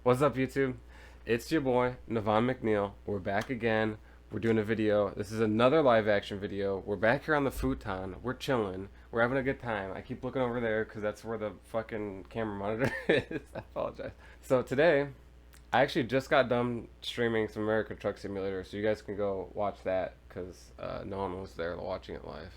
What's up, YouTube? It's your boy, Navon McNeil. We're back again. We're doing a video. This is another live action video. We're back here on the futon. We're chilling. We're having a good time. I keep looking over there because that's where the fucking camera monitor is. I apologize. So today, I actually just got done streaming some American Truck Simulator, so you guys can go watch that because no one was there watching it live.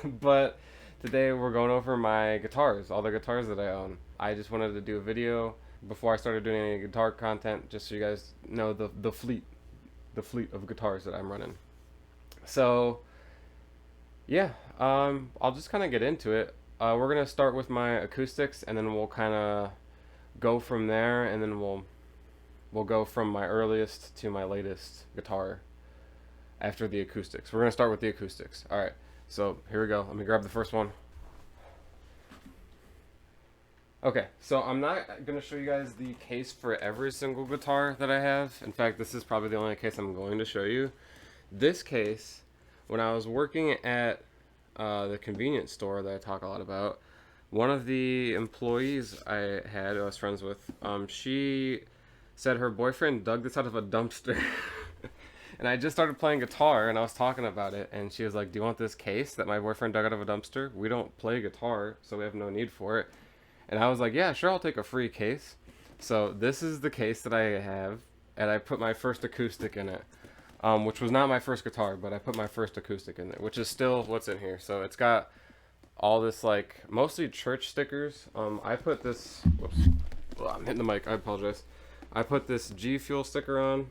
But today we're going over my guitars, all the guitars that I own. I just wanted to do a video before I started doing any guitar content, just so you guys know the fleet of guitars that I'm running. So yeah, I'll just kind of get into it. We're gonna start with my acoustics, and then we'll kind of go from there, and then we'll go from my earliest to my latest guitar after the acoustics. We're gonna start with the acoustics. All right, so here we go. Let me grab the first one. Okay, so I'm not going to show you guys the case for every single guitar that I have. In fact, this is probably the only case I'm going to show you. This case, when I was working at the convenience store that I talk a lot about, one of the employees I was friends with, she said her boyfriend dug this out of a dumpster. And I just started playing guitar, and I was talking about it, and she was like, "Do you want this case that my boyfriend dug out of a dumpster? We don't play guitar, so we have no need for it." And I was like, "Yeah, sure, I'll take a free case." So this is the case that I have, and I put my first acoustic in it, which was not my first guitar, but I put my first acoustic in it, which is still what's in here. So it's got all this, like, mostly church stickers. I put this, whoops, I'm hitting the mic, I apologize. I put this G Fuel sticker on.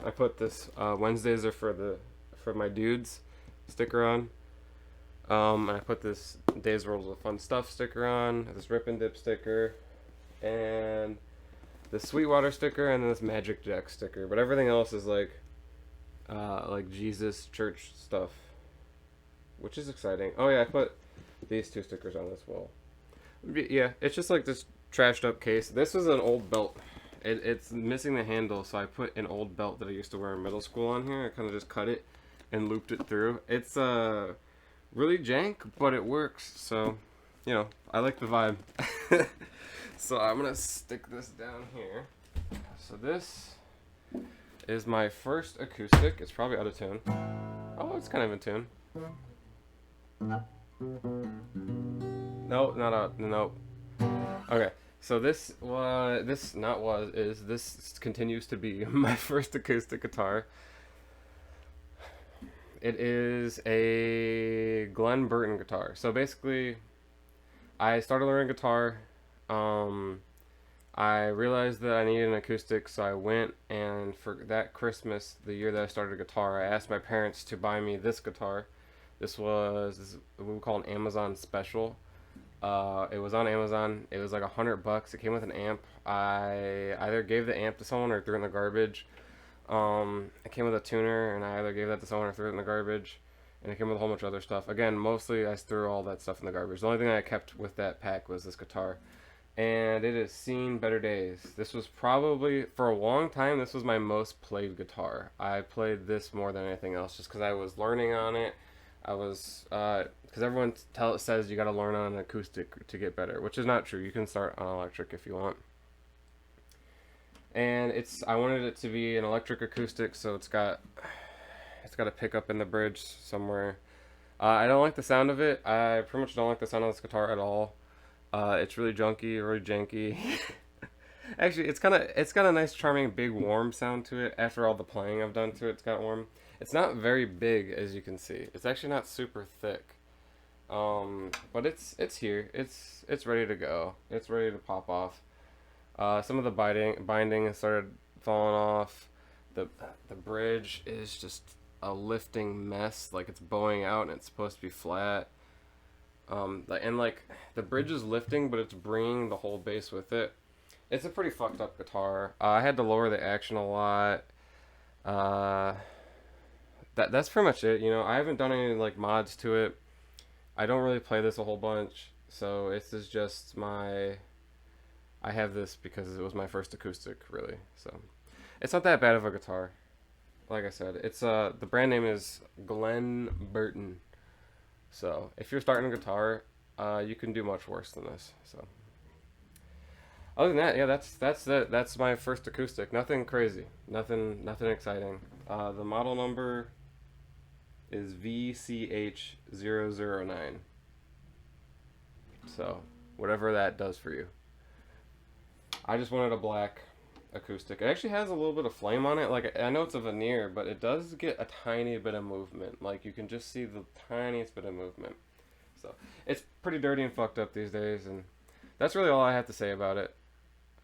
I put this Wednesdays are for my dudes sticker on. And I put this Days World of Fun Stuff sticker on, this Rip and Dip sticker, and this Sweetwater sticker, and this Magic Jack sticker. But everything else is like Jesus church stuff, which is exciting. Oh yeah, I put these two stickers on as well. Yeah, it's just like this trashed up case. This is an old belt. It's missing the handle, so I put an old belt that I used to wear in middle school on here. I kind of just cut it and looped it through. It's really jank, but it works, so you know, I like the vibe. So I'm gonna stick this down here. So this is my first acoustic. It's probably out of tune. Oh, it's kind of in tune. No, not out. No. Okay, so this continues to be my first acoustic guitar. It is a Glenn Burton guitar. So basically, I started learning guitar. I realized that I needed an acoustic, so I went, and for that Christmas, the year that I started guitar, I asked my parents to buy me this guitar. This was what we call an Amazon special. It was on Amazon. It was like $100. It came with an amp. I either gave the amp to someone or threw it in the garbage. It came with a tuner, and I either gave that to someone or threw it in the garbage. And it came with a whole bunch of other stuff. Again, mostly I threw all that stuff in the garbage. The only thing I kept with that pack was this guitar. And it has seen better days. This was probably, for a long time, this was my most played guitar. I played this more than anything else just because I was learning on it. I was, because everyone says you gotta learn on an acoustic to get better, which is not true. You can start on electric if you want. And I wanted it to be an electric acoustic, so it's got a pickup in the bridge somewhere. I don't like the sound of it. I pretty much don't like the sound of this guitar at all. It's really junky, really janky. Actually, it's got a nice, charming, big, warm sound to it. After all the playing I've done to it, it's got warm. It's not very big, as you can see. It's actually not super thick. But it's here. It's ready to go. It's ready to pop off. Some of the binding has started falling off. The bridge is just a lifting mess. Like, it's bowing out and it's supposed to be flat. And like the bridge is lifting, but it's bringing the whole bass with it. It's a pretty fucked up guitar. I had to lower the action a lot. That's pretty much it. You know, I haven't done any like mods to it. I don't really play this a whole bunch, so this is just my. I have this because it was my first acoustic, really. So it's not that bad of a guitar. Like I said, it's the brand name is Glenn Burton. So if you're starting a guitar, you can do much worse than this. So Other than that, yeah, that's my first acoustic. Nothing crazy, nothing exciting. The model number is VCH009. So whatever that does for you. I just wanted a black acoustic. It actually has a little bit of flame on it. Like, I know it's a veneer, but it does get a tiny bit of movement. Like, you can just see the tiniest bit of movement. So it's pretty dirty and fucked up these days, and that's really all I have to say about it.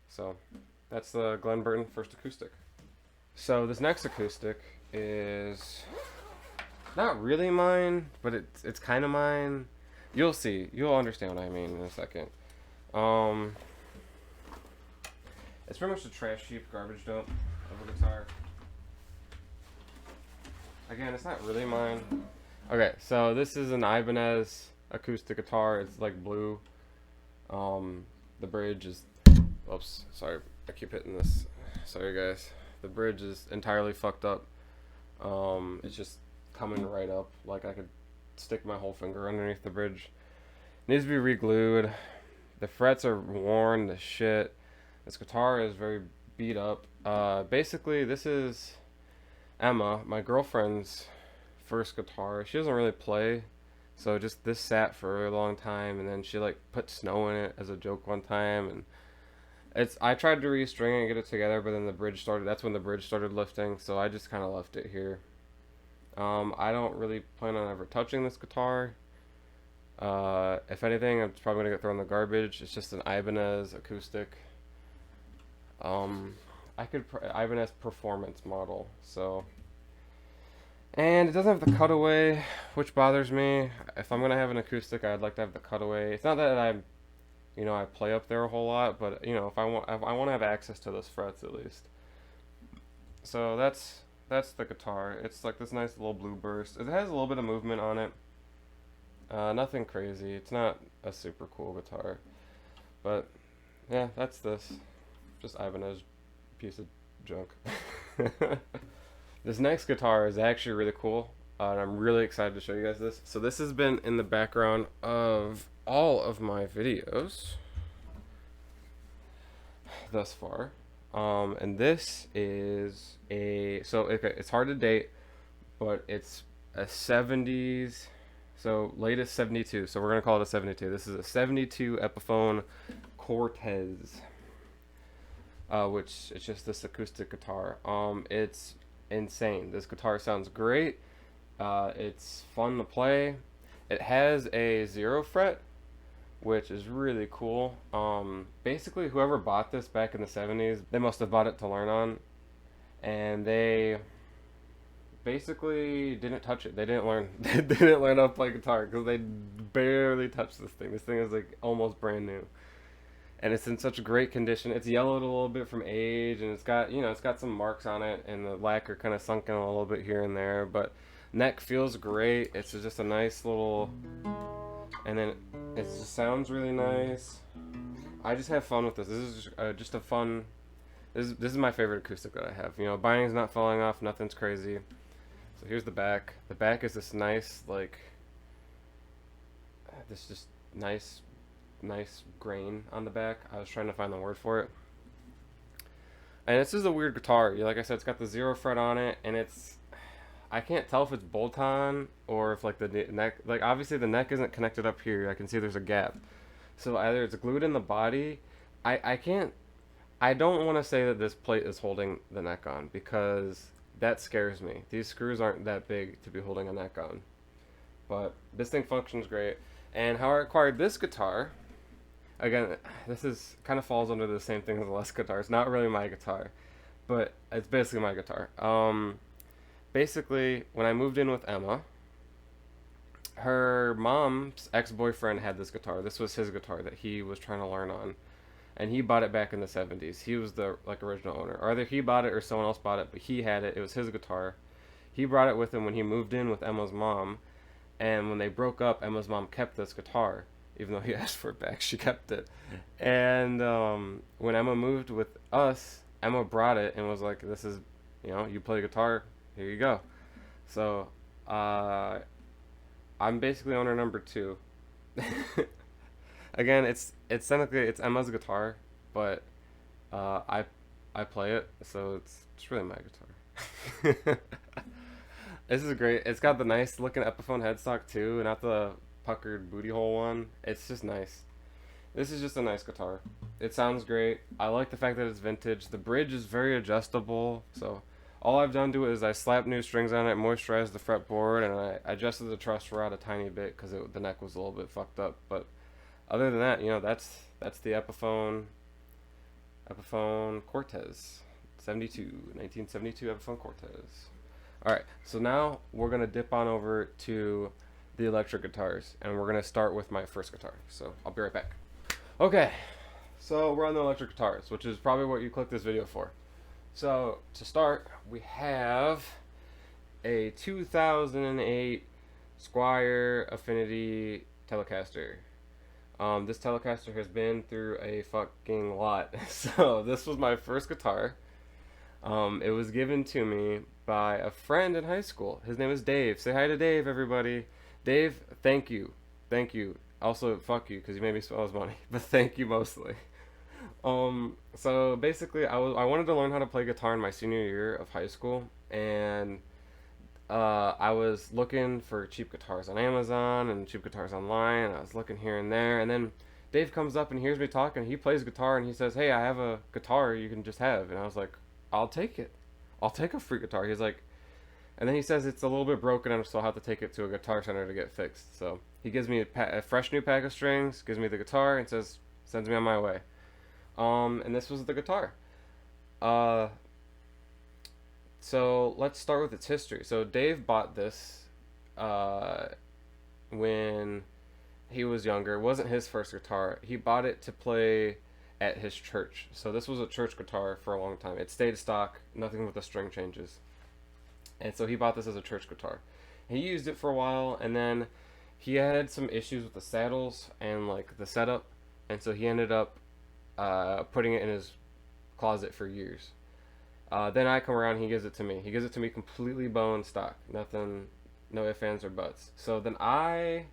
So that's the Glen Burton first acoustic. So this next acoustic is not really mine, but it's kind of mine. You'll see. You'll understand what I mean in a second. Um, it's pretty much the trash heap garbage dump of a guitar. Again, it's not really mine. Okay, so this is an Ibanez acoustic guitar. It's like blue. The bridge is... Oops, sorry. I keep hitting this. Sorry, guys. The bridge is entirely fucked up. It's just coming right up. Like, I could stick my whole finger underneath the bridge. Needs to be re-glued. The frets are worn to shit. This guitar is very beat up. Basically, this is Emma, my girlfriend's first guitar. She doesn't really play, so just this sat for a long time, and then she like put snow in it as a joke one time, and I tried to restring it and get it together, but then the bridge started. That's when the bridge started lifting, so I just kind of left it here. I don't really plan on ever touching this guitar. If anything, it's probably gonna get thrown in the garbage. It's just an Ibanez acoustic. Ibanez performance model. So, and it doesn't have the cutaway, which bothers me. If I'm gonna have an acoustic, I'd like to have the cutaway. It's not that I play up there a whole lot, but if I want to have access to those frets at least. So that's the guitar. It's like this nice little blue burst. It has a little bit of movement on it. Nothing crazy. It's not a super cool guitar, but yeah, that's this. Just Ibanez piece of junk. This next guitar is actually really cool, and I'm really excited to show you guys this. So this has been in the background of all of my videos thus far, and this is okay, it's hard to date, but it's a 70s, so latest 72, so we're gonna call it a 72. This is a 72 Epiphone Cortez, which it's just this acoustic guitar. It's insane. This guitar sounds great. It's fun to play. It has a 0 fret, which is really cool. Basically, whoever bought this back in the 70s, they must have bought it to learn on, and they basically didn't touch it. They didn't learn. They didn't learn how to play guitar because they barely touched this thing. This thing is like almost brand new, and it's in such great condition. It's yellowed a little bit from age, and it's got some marks on it, and the lacquer kind of sunk in a little bit here and there. But neck feels great. It's just a nice little, and then it just sounds really nice. I just have fun with this. This is just a fun. This is my favorite acoustic that I have. Binding's not falling off. Nothing's crazy. So here's the back. The back is this nice, like, this just nice grain on the back. I was trying to find the word for it. And this is a weird guitar. Like I said, it's got the 0 fret on it, and I can't tell if it's bolt-on or if like the neck, like obviously the neck isn't connected up here. I can see there's a gap. So either it's glued in the body. I don't want to say that this plate is holding the neck on, because that scares me. These screws aren't that big to be holding a neck on. But this thing functions great. And how I acquired this guitar, again, this is kind of falls under the same thing as the last guitar. It's not really my guitar, but it's basically my guitar. Basically, when I moved in with Emma, her mom's ex-boyfriend had this guitar. This was his guitar that he was trying to learn on, and he bought it back in the 70s. He was the original owner. Or either he bought it or someone else bought it, but he had it. It was his guitar. He brought it with him when he moved in with Emma's mom, and when they broke up, Emma's mom kept this guitar. Even though he asked for it back, she kept it. And when Emma moved with us, Emma brought it and was like, this is, you play guitar, here you go. So I'm basically owner number 2. Again, it's technically Emma's guitar, but I play it, so it's really my guitar. This is great. It's got the nice looking Epiphone headstock too, not the puckered booty hole one. It's just nice. This is just a nice guitar. It sounds great. I like the fact that it's vintage. The bridge is very adjustable, so all I've done to it is I slapped new strings on it, moisturized the fretboard, and I adjusted the truss rod a tiny bit because the neck was a little bit fucked up. But other than that, that's the Epiphone Cortez, 1972 Epiphone Cortez. All right, so now we're gonna dip on over to the electric guitars, and we're gonna start with my first guitar. So I'll be right back. Okay, so we're on the electric guitars, which is probably what you clicked this video for. So to start, we have a 2008 Squire Affinity Telecaster. This Telecaster has been through a fucking lot. So this was my first guitar. It was given to me by a friend in high school. His name is Dave. Say hi to Dave, everybody. Dave, thank you. Thank you. Also, fuck you, because you made me spend all his money. But thank you mostly. So basically, I wanted to learn how to play guitar in my senior year of high school, and I was looking for cheap guitars on Amazon and cheap guitars online, and I was looking here and there, and then Dave comes up and hears me talking. He plays guitar, and he says, "Hey, I have a guitar you can just have," and I was like, "I'll take it. I'll take a free guitar." He's like, and then he says it's a little bit broken, and so I'll have to take it to a guitar center to get fixed. So he gives me a fresh new pack of strings, gives me the guitar, and sends me on my way. And this was the guitar. So let's start with its history. So Dave bought this when he was younger. It wasn't his first guitar. He bought it to play at his church. So this was a church guitar for a long time. It stayed stock, nothing with the string changes. And so he bought this as a church guitar. He used it for a while, and then he had some issues with the saddles and like the setup, and so he ended up putting it in his closet for years. Then I come around, he gives it to me. He gives it to me completely bone stock, nothing, no ifs, ands, or buts. So then I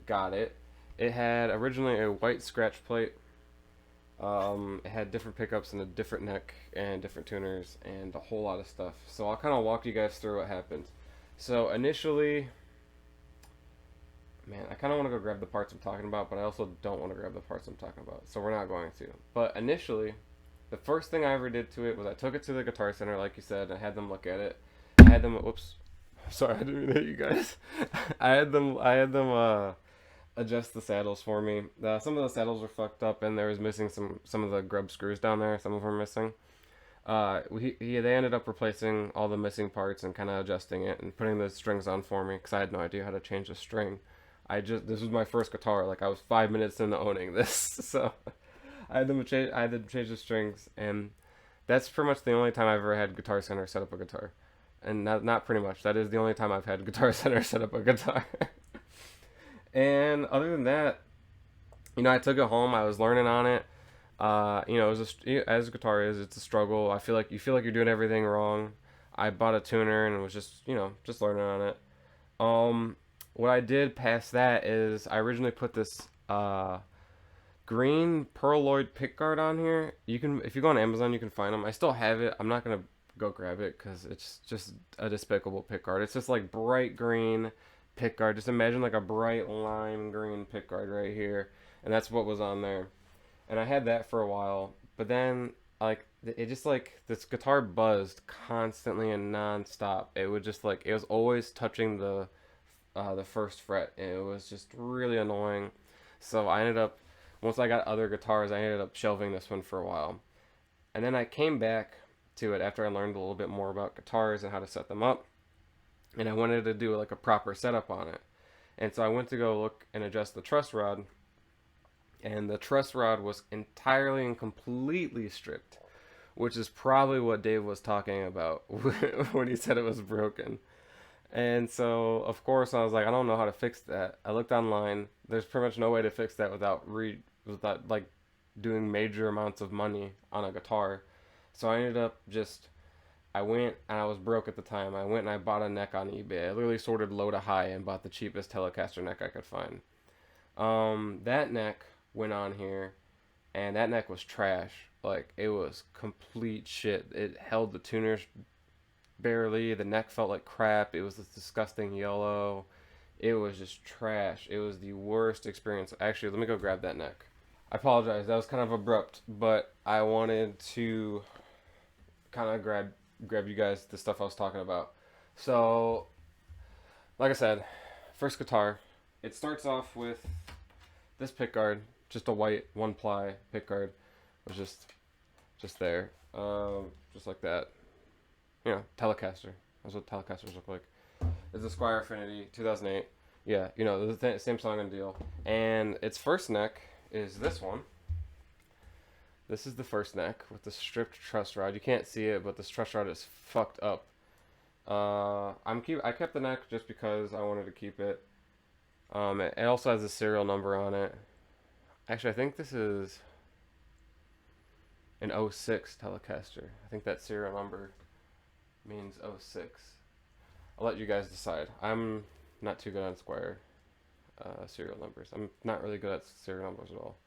got it. It had originally a white scratch plate. It had different pickups and a different neck and different tuners and a whole lot of stuff. So I'll kind of walk you guys through what happened. So initially, man, I kind of want to go grab the parts I'm talking about, but I also don't want to grab the parts I'm talking about. So we're not going to. But initially, the first thing I ever did to it was I took it to the Guitar Center, like you said, and I had them look at it. I had them, whoops, sorry, I didn't mean to hit you guys. I had them adjust the saddles for me. Some of the saddles were fucked up, and there was missing some of the grub screws down there. Some of them were missing. They ended up replacing all the missing parts and kind of adjusting it and putting the strings on for me because I had no idea how to change a string. This was my first guitar. Like I was 5 minutes into owning this, so I had to change the strings, and that's pretty much the only time I've ever had Guitar Center set up a guitar. And not pretty much. That is the only time I've had Guitar Center set up a guitar. And other than that, I took it home. I was learning on it. It was as a guitar is, it's a struggle. I feel like you feel like you're doing everything wrong. I bought a tuner and was just learning on it. What I did past that is I originally put this green Pearloid pickguard on here. If you go on Amazon, you can find them. I still have it. I'm not gonna go grab it because it's just a despicable pickguard. It's just like bright green pickguard. Just imagine like a bright lime green pickguard right here, and that's what was on there. And I had that for a while, but then this guitar buzzed constantly and non-stop. It would just it was always touching the first fret, and it was just really annoying. So I ended up, once I got other guitars, I ended up shelving this one for a while. And then I came back to it after I learned a little bit more about guitars and how to set them up. And I wanted to do like a proper setup on it. And so I went to go look and adjust the truss rod. And the truss rod was entirely and completely stripped, which is probably what Dave was talking about when he said it was broken. And so, of course, I was like, I don't know how to fix that. I looked online. There's pretty much no way to fix that without doing major amounts of money on a guitar. So I ended up I went, and I was broke at the time. I went and I bought a neck on eBay. I literally sorted low to high and bought the cheapest Telecaster neck I could find. That neck went on here, and that neck was trash. Like, it was complete shit. It held the tuners barely. The neck felt like crap. It was this disgusting yellow. It was just trash. It was the worst experience. Actually, let me go grab that neck. I apologize. That was kind of abrupt, but I wanted to kind of grab you guys the stuff I was talking about. So, like I said, first guitar. It starts off with this pickguard, just a white one ply pickguard, was just there, just like that. You know, Telecaster. That's what Telecasters look like. It's a Squire Affinity 2008. Yeah, you know, the same song and deal. And its first neck is this one. This is the first neck with the stripped truss rod. You can't see it, but this truss rod is fucked up. I kept the neck just because I wanted to keep it. It also has a serial number on it. Actually, I think this is an '06 Telecaster. I think that serial number means '06. I'll let you guys decide. I'm not too good on Squire serial numbers. I'm not really good at serial numbers at all.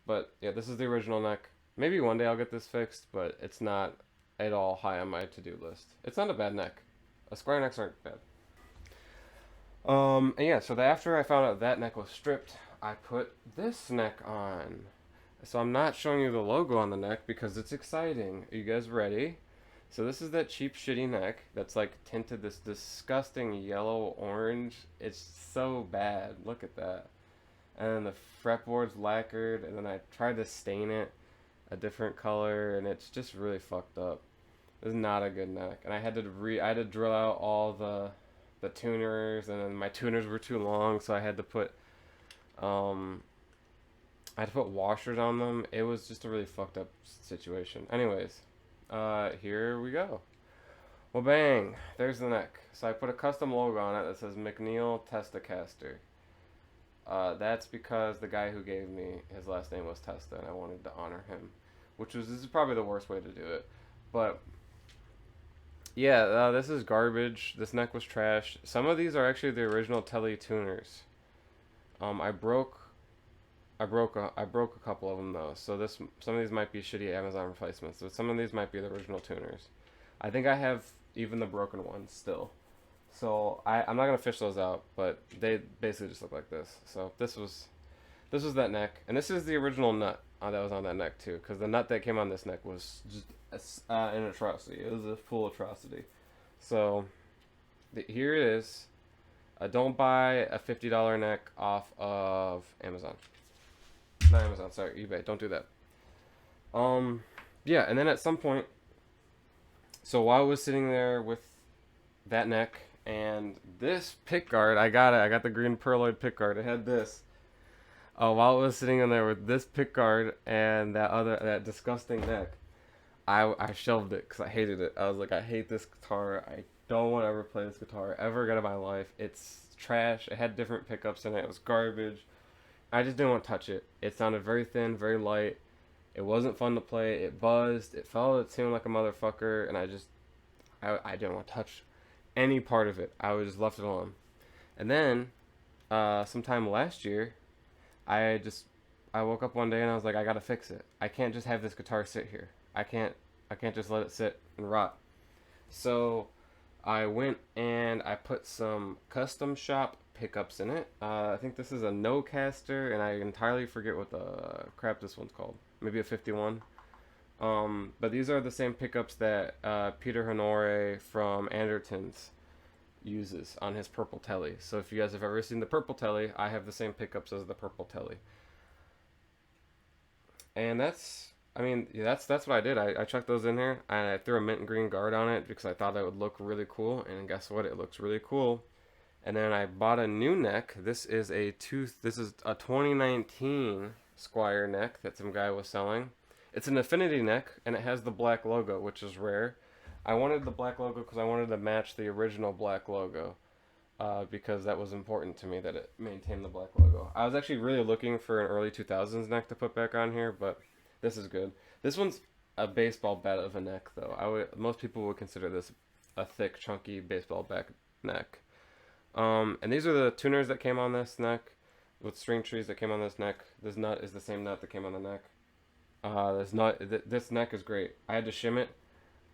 But yeah, this is the original neck. Maybe one day I'll get this fixed, but it's not at all high on my to-do list. It's not a bad neck. Squire necks aren't bad. And yeah, so after I found out that neck was stripped, I put this neck on. So I'm not showing you the logo on the neck because it's exciting. Are you guys ready? So this is that cheap shitty neck that's like tinted this disgusting yellow orange. It's so bad. Look at that. And then the fretboard's lacquered, and then I tried to stain it a different color, and it's just really fucked up. This is not a good neck. And I had to drill out all the tuners, and then my tuners were too long, so I had to put washers on them. It was just a really fucked up situation. Anyways, here we go. Well, bang, there's the neck. So I put a custom logo on it that says McNeil Testacaster. That's because the guy who gave me, his last name was Testa, and I wanted to honor him, this is probably the worst way to do it. But yeah, this is garbage. This neck was trash. Some of these are actually the original Tele tuners. I broke a couple of them though. So some of these might be shitty Amazon replacements, but some of these might be the original tuners. I think I have even the broken ones still. So I'm not gonna fish those out, but they basically just look like this. So this was that neck, and this is the original nut that was on that neck too, because the nut that came on this neck was just an atrocity. It was a full atrocity. So here it is. Don't buy a $50 neck off of Amazon. Not Amazon, sorry, eBay. Don't do that. Yeah, and then at some point, so while I was sitting there with that neck and this pickguard, I got the green pearloid pickguard. It had this. While I was sitting in there with this pickguard and that disgusting neck, I shelved it because I hated it. I was like, I hate this guitar. I don't want to ever play this guitar ever again in my life. It's trash. It had different pickups in it. It was garbage. I just didn't want to touch it. It sounded very thin, very light. It wasn't fun to play. It buzzed. It felt it tuned like a motherfucker, and I didn't want to touch any part of it. I was just left it alone. And then, sometime last year, I woke up one day and I was like, I gotta fix it. I can't just have this guitar sit here. I can't just let it sit and rot. So I went and I put some custom shop pickups in it. I think this is a no-caster, and I entirely forget what the crap this one's called. Maybe a 51. But these are the same pickups that Peter Honore from Anderton's uses on his Purple Telly. So if you guys have ever seen the Purple Telly, I have the same pickups as the Purple Telly. And that's what I did. I chucked those in there, and I threw a mint green guard on it because I thought it would look really cool, and guess what? It looks really cool. And then I bought a new neck. This is a 2019 Squire neck that some guy was selling. It's an Affinity neck, and it has the black logo, which is rare. I wanted the black logo because I wanted to match the original black logo, because that was important to me that it maintained the black logo. I was actually really looking for an early 2000s neck to put back on here, but this is good. This one's a baseball bat of a neck, though. Most people would consider this a thick, chunky baseball bat neck. And these are the tuners that came on this neck, with string trees that came on this neck. This nut is the same nut that came on the neck. This neck is great. I had to shim it,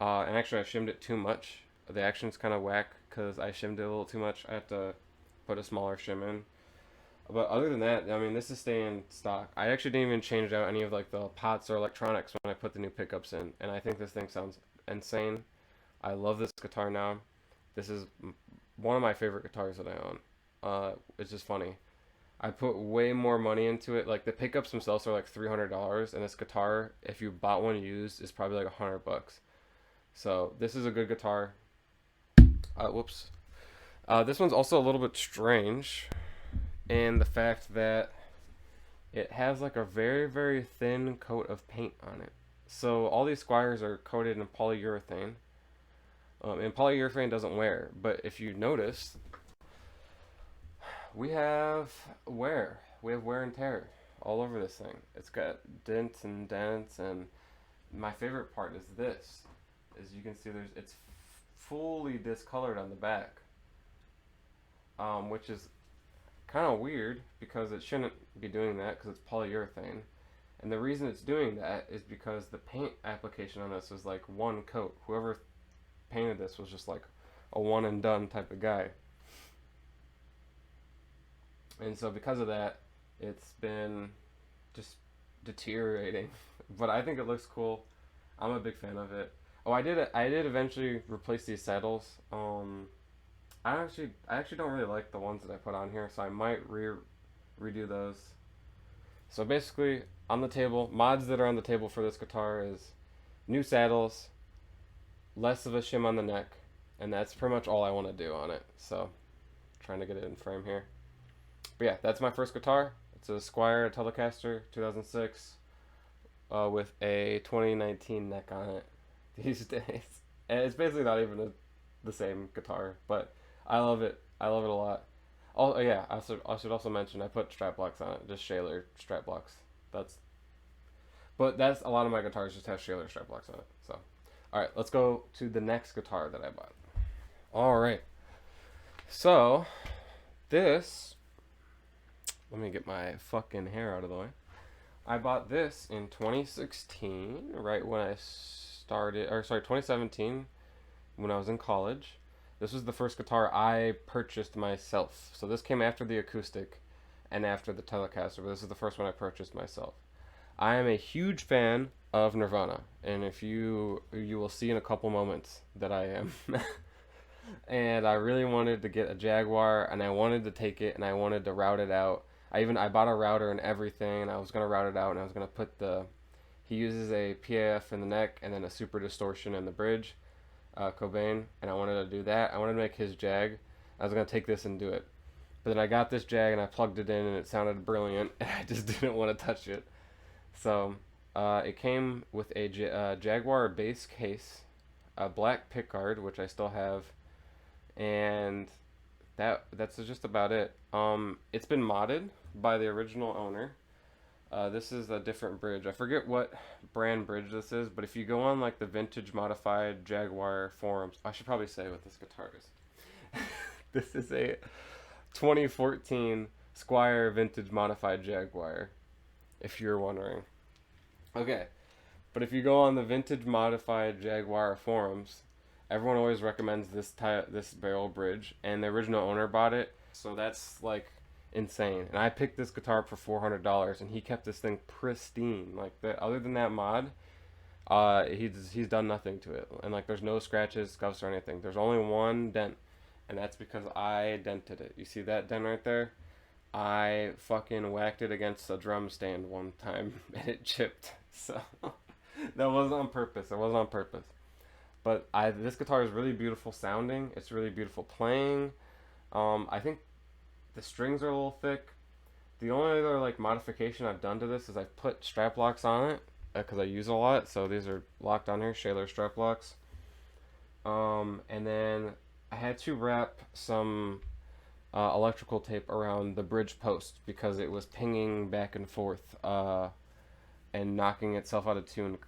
and actually I shimmed it too much. The action's kind of whack because I shimmed it a little too much. I have to put a smaller shim in. But other than that, I mean, this is staying stock. I actually didn't even change out any of like the pots or electronics when I put the new pickups in, and I think this thing sounds insane. I love this guitar now. This is one of my favorite guitars that I own. It's just funny. I put way more money into it. Like the pickups themselves are like $300, and this guitar, if you bought one used, is probably like $100. So this is a good guitar. Whoops. This one's also a little bit strange in the fact that it has like a very, very thin coat of paint on it. So all these Squires are coated in polyurethane. And polyurethane doesn't wear, but if you notice, we have wear. We have wear and tear all over this thing. It's got dents and dents, and my favorite part is this. As you can see, it's fully discolored on the back, which is kind of weird because it shouldn't be doing that because it's polyurethane. And the reason it's doing that is because the paint application on this was like one coat. Whoever painted this was just like a one and done type of guy. And so because of that, it's been just deteriorating. But I think it looks cool. I'm a big fan of it. Oh, I did eventually replace these saddles. I actually don't really like the ones that I put on here, so I might redo those. So basically, on the table, mods that are on the table for this guitar is new saddles, less of a shim on the neck, and that's pretty much all I want to do on it. So, trying to get it in frame here. But yeah, that's my first guitar. It's a Squire Telecaster 2006 with a 2019 neck on it these days. And it's basically not even the same guitar, but I love it. I love it a lot. Oh yeah, I should also mention I put strap blocks on it, just Shaler strap blocks. That's a lot of my guitars just have Shaler strap blocks on it. So, all right, let's go to the next guitar that I bought. All right, so this. Let me get my fucking hair out of the way. I bought this in 2016, right when I started, or sorry, 2017, when I was in college. This was the first guitar I purchased myself. So this came after the acoustic and after the Telecaster, but this is the first one I purchased myself. I am a huge fan of Nirvana, and if you will see in a couple moments that I am. And I really wanted to get a Jaguar, and I wanted to take it, and I wanted to route it out. I bought a router and everything, and I was gonna route it out, and I was gonna put he uses a PAF in the neck and then a super distortion in the bridge, Cobain, and I wanted to do that. I wanted to make his Jag. I was gonna take this and do it, but then I got this Jag and I plugged it in, and it sounded brilliant, and I just didn't want to touch it. So it came with a Jaguar bass case, a black pickguard, which I still have, and that's just about it. It's been modded by the original owner. This is a different bridge. I forget what brand bridge this is, but if you go on like the vintage modified Jaguar forums, I should probably say what this guitar is. This is a 2014 Squire vintage modified Jaguar, if you're wondering. Okay, but if you go on the vintage modified Jaguar forums, everyone always recommends this barrel bridge, and the original owner bought it, so that's like insane. And I picked this guitar for $400, and he kept this thing pristine. Like other than that mod, he's done nothing to it, and like there's no scratches, scuffs, or anything. There's only one dent, and that's because I dented it. You see that dent right there? I fucking whacked it against a drum stand one time, and it chipped. So that wasn't on purpose. It wasn't on purpose. But this guitar is really beautiful sounding. It's really beautiful playing. I think the strings are a little thick. The only other like modification I've done to this is I've put strap locks on it because I use a lot. So these are locked on here, Shaler strap locks. And then I had to wrap some electrical tape around the bridge post because it was pinging back and forth and knocking itself out of tune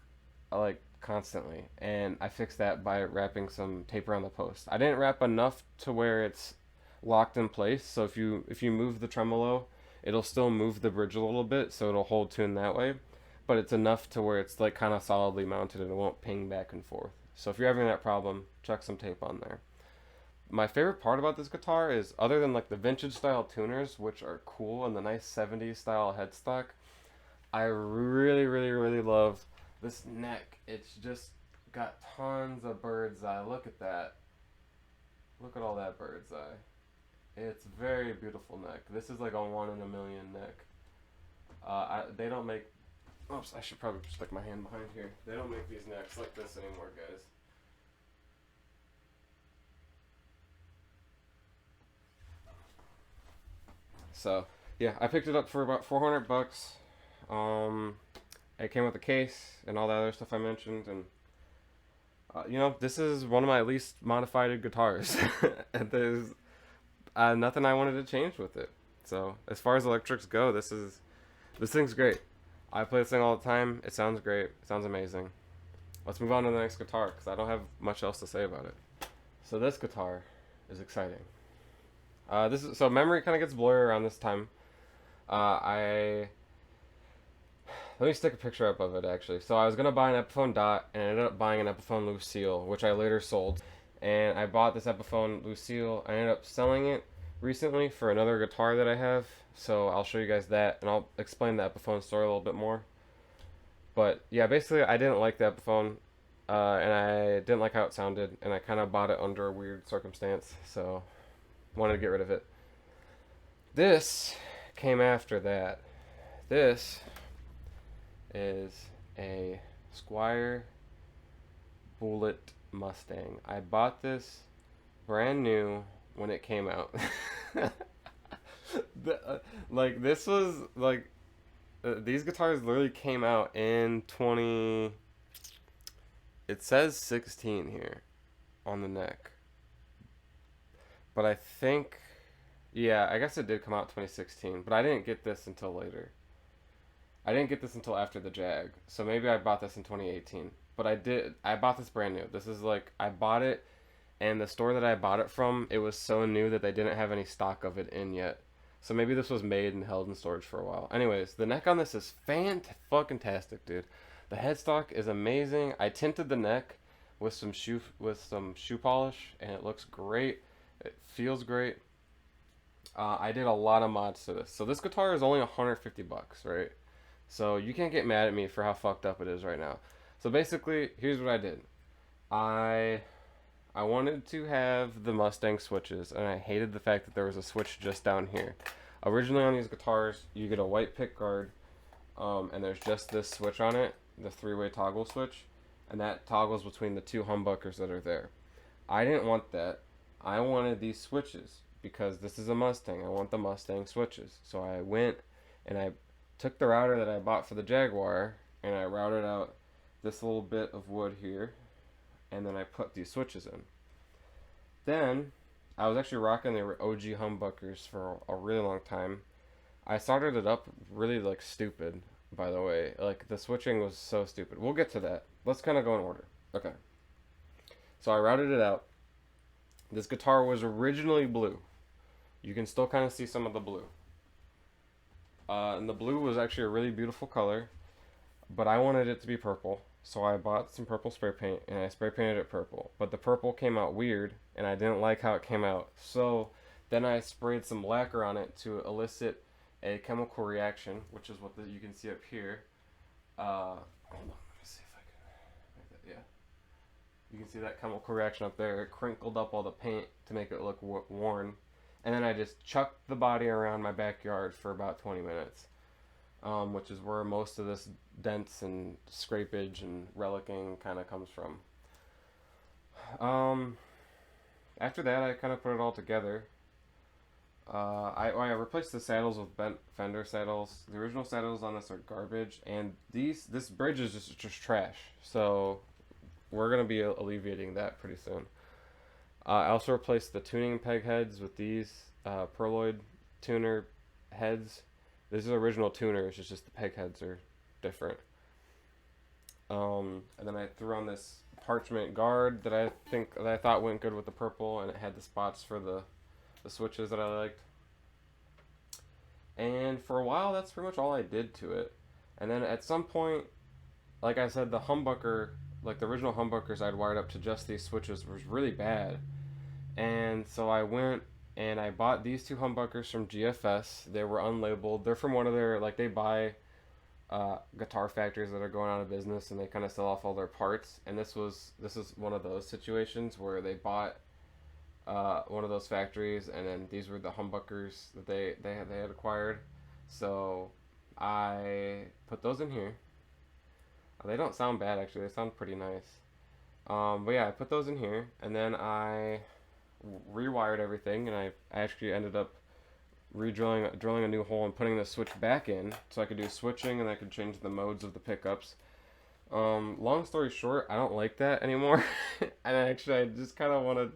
like constantly, and I fixed that by wrapping some tape around the post. I didn't wrap enough to where it's locked in place, so if you move the tremolo, it'll still move the bridge a little bit, so it'll hold tune that way. but it's enough to where it's like kind of solidly mounted and it won't ping back and forth. So if you're having that problem, chuck some tape on there. My favorite part about this guitar is, other than like the vintage style tuners, which are cool, and the nice 70s style headstock, I really, really, really love this neck. It's just got tons of bird's eye. Look at that. Look at all that bird's eye. It's very beautiful neck. This is like a 1 in a million neck. They don't make... Oops, I should probably stick my hand behind here. They don't make these necks like this anymore, guys. So, yeah, I picked it up for about 400 bucks. It came with a case and all that other stuff I mentioned, and you know, this is one of my least modified guitars. And there's nothing I wanted to change with it. So, as far as electrics go, this thing's great. I play this thing all the time. It sounds great. It sounds amazing. Let's move on to the next guitar, because I don't have much else to say about it. So this guitar is exciting. So memory kind of gets blurry around this time. Let me stick a picture up of it, actually. So I was gonna buy an Epiphone Dot, and I ended up buying an Epiphone Lucille, which I later sold. And I bought this Epiphone Lucille. I ended up selling it recently for another guitar that I have. So I'll show you guys that, and I'll explain the Epiphone story a little bit more. But yeah, basically I didn't like the Epiphone, and I didn't like how it sounded, and I kind of bought it under a weird circumstance, so wanted to get rid of it. This came after that. This is a Squire Bullet Mustang. I bought this brand new when it came out. Like, this was like these guitars literally came out in 20. It says 16 here on the neck, but I think, yeah, I guess it did come out 2016, but I didn't get this until later. I didn't get this until after the Jag, so maybe I bought this in 2018. But I bought this brand new. This is like, I bought it, and the store that I bought it from, it was so new that they didn't have any stock of it in yet. So maybe this was made and held in storage for a while. Anyways, the neck on this is fan-fucking-tastic, dude. The headstock is amazing. I tinted the neck with some shoe polish, and it looks great. It feels great. I did a lot of mods to this. So this guitar is only 150 bucks, right? So you can't get mad at me for how fucked up it is right now. So basically, here's what I did. I wanted to have the Mustang switches, and I hated the fact that there was a switch just down here. Originally on these guitars, you get a white pick guard, and there's just this switch on it, the 3-way toggle switch, and that toggles between the two humbuckers that are there. I didn't want that. I wanted these switches, because this is a Mustang. I want the Mustang switches. So I went and I took the router that I bought for the Jaguar, and I routed out this little bit of wood here, and then I put these switches in. Then I was actually rocking the OG humbuckers for a really long time. I started it up really like stupid, by the way. Like, the switching was so stupid. We'll get to that. Let's kind of go in order. Okay. So I routed it out. This guitar was originally blue. You can still kind of see some of the blue. And the blue was actually a really beautiful color, but I wanted it to be purple. So I bought some purple spray paint, and I spray painted it purple. But the purple came out weird, and I didn't like how it came out. So then I sprayed some lacquer on it to elicit a chemical reaction, which is what you can see up here. Hold on, let me see if I can make that. Yeah, you can see that chemical reaction up there. It crinkled up all the paint to make it look worn. And then I just chucked the body around my backyard for about 20 minutes. Which is where most of this dents and scrapage and relicking kind of comes from. After that, I kind of put it all together. I replaced the saddles with bent Fender saddles. The original saddles on this are garbage, and this bridge is just trash. So we're gonna be alleviating that pretty soon. I also replaced the tuning peg heads with these Perloid tuner heads. This is original tuners, it's just the peg heads are different. And then I threw on this parchment guard that I thought went good with the purple, and it had the spots for the switches that I liked. And for a while, that's pretty much all I did to it. And then at some point, like I said, the humbucker, like the original humbuckers I'd wired up to just these switches was really bad. And so I went and I bought these two humbuckers from GFS. They were unlabeled. They're from one of their, like, they buy guitar factories that are going out of business, and they kind of sell off all their parts. And this is one of those situations where they bought one of those factories, and then these were the humbuckers that they had acquired. So I put those in here. They don't sound bad, actually. They sound pretty nice. But yeah, I put those in here, and then I rewired everything, and I actually ended up drilling a new hole and putting the switch back in, so I could do switching and I could change the modes of the pickups. Long story short, I don't like that anymore, and actually I just kind of want to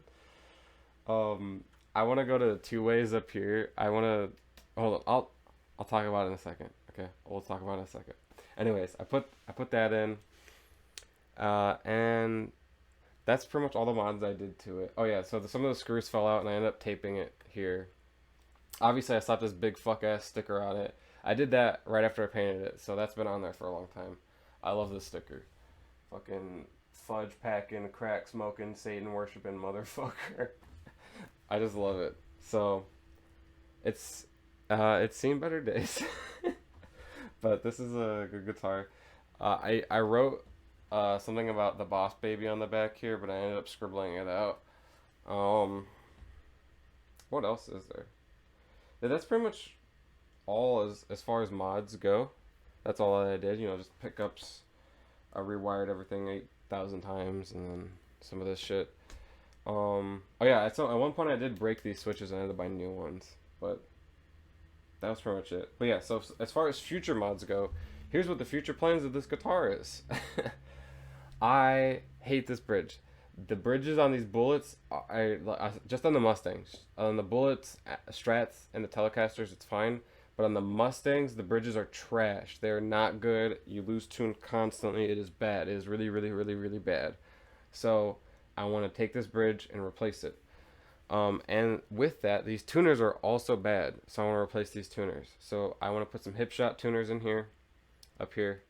I want to go to two ways up here. I want to hold on. I'll talk about it in a second. Okay, we'll talk about it in a second. Anyways, I put that in, and that's pretty much all the mods I did to it. Oh yeah, so some of the screws fell out, and I ended up taping it here. Obviously, I slapped this big fuck ass sticker on it. I did that right after I painted it, so that's been on there for a long time. I love this sticker. Fucking fudge packing, crack smoking, Satan worshiping motherfucker. I just love it. So it's seen better days. But this is a good guitar. I wrote something about the Boss Baby on the back here, but I ended up scribbling it out. What else is there? Yeah, that's pretty much all as far as mods go. That's all I did. You know, just pickups. I rewired everything 8,000 times, and then some of this shit. Oh yeah, so at one point I did break these switches and I had to buy new ones, but that was pretty much it. But yeah, so as far as future mods go, here's what the future plans of this guitar is. I hate this bridge. The bridges on these bullets, I just on the Mustangs, on the bullets, Strats, and the Telecasters, it's fine. But on the Mustangs, the bridges are trash. They're not good. You lose tune constantly. It is bad. It is really, really, really, really bad. So I want to take this bridge and replace it. And with that, these tuners are also bad. So I want to replace these tuners. So I want to put some hip shot tuners in here, up here.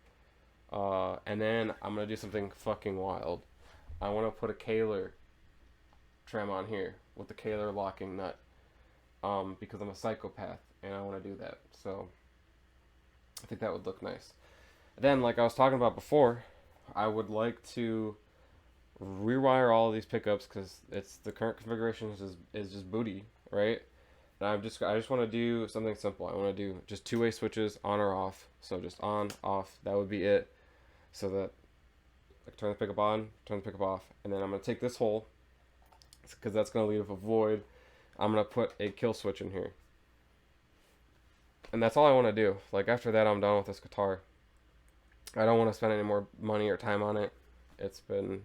And then I'm going to do something fucking wild. I want to put a Kaler trim on here with the Kaler locking nut. Because I'm a psychopath and I want to do that. So I think that would look nice. Then, like I was talking about before, I would like to rewire all of these pickups because it's the current configuration is just booty, right? And I just want to do something simple. I want to do just two-way switches on or off. So just on, off. That would be it. So that I turn the pickup on, turn the pickup off, and then I'm gonna take this hole because that's gonna leave a void. I'm gonna put a kill switch in here, and that's all I want to do. Like after that, I'm done with this guitar. I don't want to spend any more money or time on it. It's been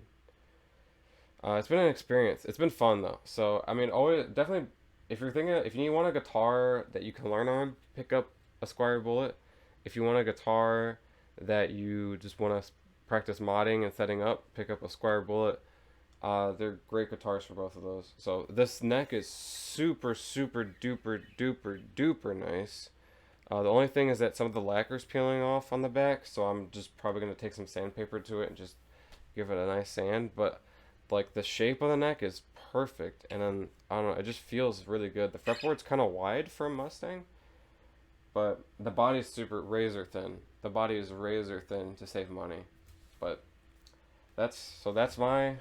an experience. It's been fun though. So I mean, always definitely, if you want a guitar that you can learn on, pick up a Squire Bullet. If you want a guitar that you just want to practice modding and setting up, pick up a Squire Bullet. They're great guitars for both of those. So this neck is super, super duper duper duper nice. The only thing is that some of the lacquer's peeling off on the back, so I'm just probably going to take some sandpaper to it and just give it a nice sand. But like the shape of the neck is perfect, and then I don't know, it just feels really good. The fretboard's kind of wide for a Mustang, but the body's super razor thin. The body is razor thin to save money. But that's my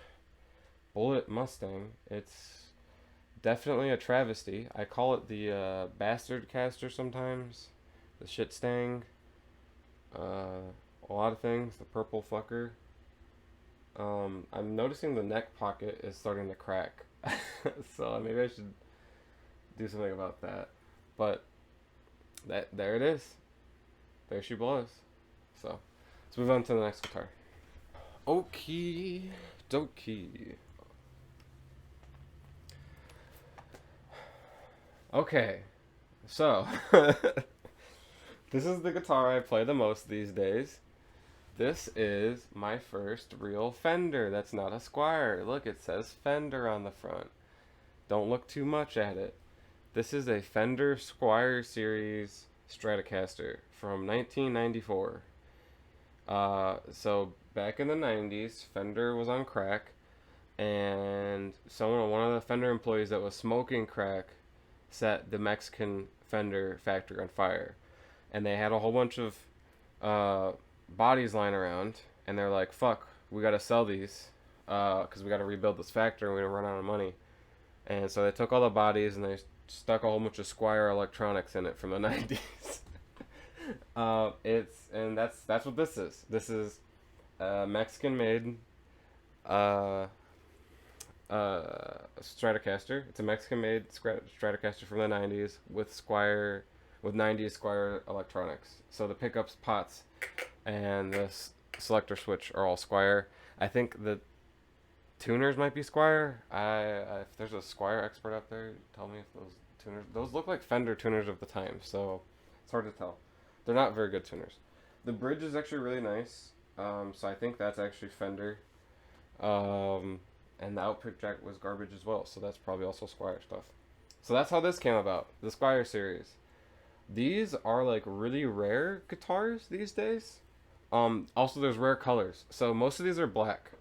Bullet Mustang. It's definitely a travesty. I call it the bastard caster sometimes, the shit stang, a lot of things, the purple fucker. I'm noticing the neck pocket is starting to crack, so maybe I should do something about that. But there it is. There she blows. So let's move on to the next guitar. Okie dokie. Okay, so this is the guitar I play the most these days. This is my first real Fender. That's not a Squire. Look, it says Fender on the front. Don't look too much at it. This is a Fender Squire Series Stratocaster from 1994. So back in the 90s, Fender was on crack, and one of the Fender employees that was smoking crack set the Mexican Fender factory on fire. And they had a whole bunch of uh, bodies lying around, and they're like, fuck, we gotta sell these because we gotta rebuild this factory and we're gonna run out of money. And so they took all the bodies and they stuck a whole bunch of Squire electronics in it from the 90s. That's what this is. This is Mexican made uh, Stratocaster. It's a Mexican made Stratocaster from the 90s with 90s Squire electronics. So the pickups, pots, and the selector switch are all Squire. I think the tuners might be Squire. If there's a Squire expert out there, tell me if those look like Fender tuners of the time. So it's hard to tell. They're not very good tuners. The bridge is actually really nice. So I think that's actually Fender. And the output jack was garbage as well. So that's probably also Squire stuff. So that's how this came about. The Squire series. These are like really rare guitars these days. Also, there's rare colors. So most of these are black.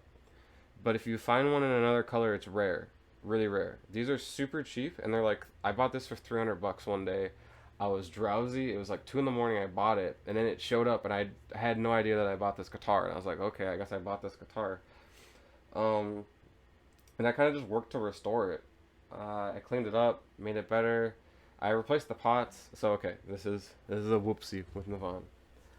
But if you find one in another color, it's rare. Really rare. These are super cheap. And they're like, I bought this for $300 one day. I was drowsy. It was like 2 in the morning. I bought it. And then it showed up. And I had no idea that I bought this guitar. And I was like, okay, I guess I bought this guitar. And I kind of just worked to restore it. I cleaned it up, made it better. I replaced the pots. So okay, this is a whoopsie with Navon.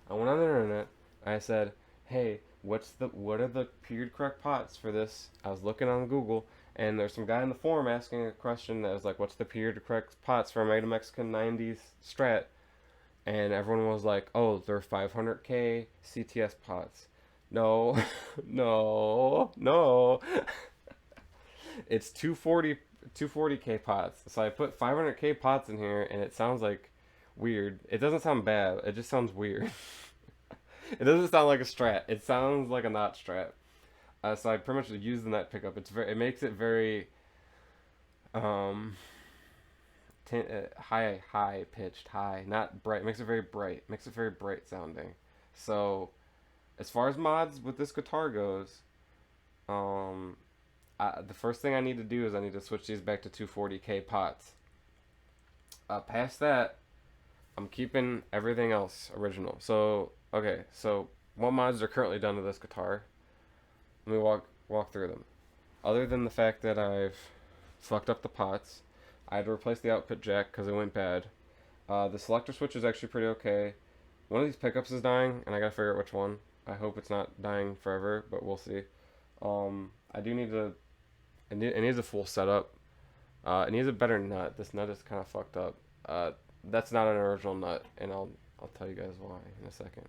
I went on the internet. I said, hey, what are the period correct pots for this? I was looking on Google, and there's some guy in the forum asking a question that was like, what's the period correct pots for a Made in Mexican 90s Strat? And everyone was like, oh, they're 500K CTS pots. No, no. It's 240K pots. So I put 500K pots in here, and it sounds like weird. It doesn't sound bad. It just sounds weird. It doesn't sound like a Strat. It sounds like a not Strat. So I pretty much use the net pickup. It makes it very high pitched, high, not bright. It makes it very bright. Makes it very bright sounding. So as far as mods with this guitar goes, the first thing I need to do is I need to switch these back to 240K pots. Past that, I'm keeping everything else original. So, okay, so what mods are currently done to this guitar? Let me walk through them. Other than the fact that I've fucked up the pots, I had to replace the output jack because it went bad. The selector switch is actually pretty okay. One of these pickups is dying, and I gotta figure out which one. I hope it's not dying forever, but we'll see. I do need to. It needs a full setup. It needs a better nut. This nut is kind of fucked up. That's not an original nut, and I'll tell you guys why in a second.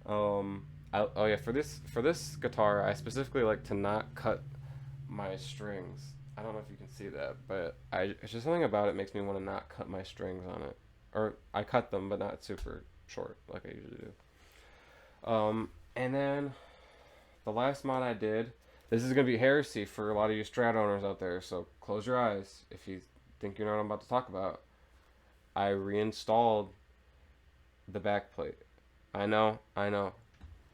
Oh yeah, for this guitar, I specifically like to not cut my strings. I don't know if you can see that, but it's just something about it makes me want to not cut my strings on it. Or I cut them, but not super short like I usually do. And then the last mod I did. This is going to be heresy for a lot of you Strat owners out there, so close your eyes if you think you know what I'm about to talk about. I reinstalled the backplate. I know,